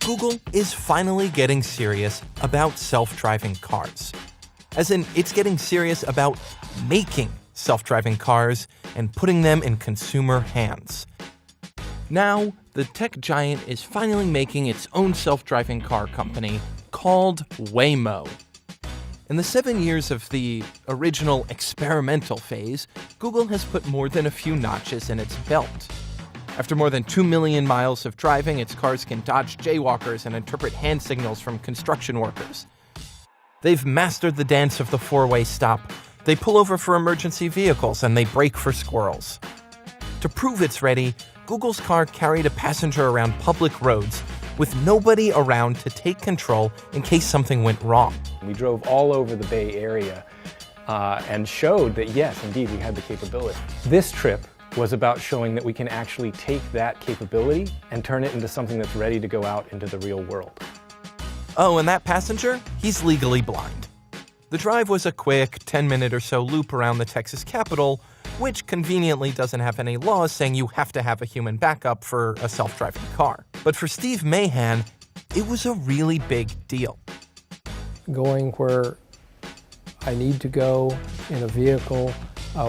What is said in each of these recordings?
Google is finally getting serious about self-driving cars. As in, it's getting serious about making self-driving cars and putting them in consumer hands. Now, the tech giant is finally making its own self-driving car company called Waymo. In the 7 years of the original experimental phase, Google has put more than a few notches in its belt. After more than 2 million miles of driving, its cars can dodge jaywalkers and interpret hand signals from construction workers. They've mastered the dance of the four-way stop. They pull over for emergency vehicles and they brake for squirrels. To prove it's ready, Google's car carried a passenger around public roads with nobody around to take control in case something went wrong. We drove all over the Bay Area and showed that, yes, indeed, we had the capability. This trip was about showing that we can actually take that capability and turn it into something that's ready to go out into the real world. Oh, and that passenger? He's legally blind. The drive was a quick 10-minute or so loop around the Texas Capitol, which conveniently doesn't have any laws saying you have to have a human backup for a self-driving car. But for Steve Mahan, it was a really big deal. Going where I need to go in a vehicle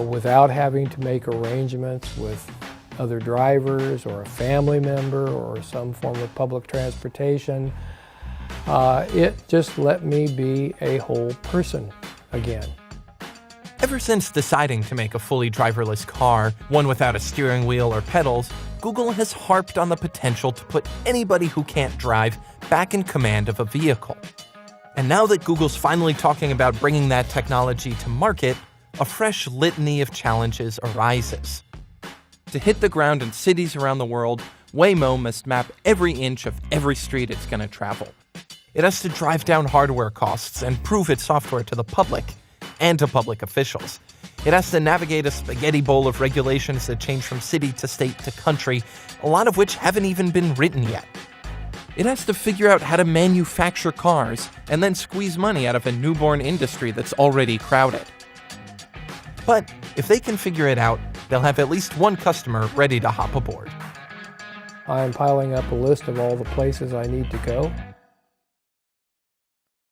without having to make arrangements with other drivers or a family member or some form of public transportation. It just let me be a whole person again. Ever since deciding to make a fully driverless car, one without a steering wheel or pedals, Google has harped on the potential to put anybody who can't drive back in command of a vehicle. And now that Google's finally talking about bringing that technology to market, a fresh litany of challenges arises. To hit the ground in cities around the world, Waymo must map every inch of every street it's going to travel. It has to drive down hardware costs and prove its software to the public and to public officials. It has to navigate a spaghetti bowl of regulations that change from city to state to country, a lot of which haven't even been written yet. It has to figure out how to manufacture cars and then squeeze money out of a newborn industry that's already crowded. But if they can figure it out, they'll have at least one customer ready to hop aboard. I'm piling up a list of all the places I need to go.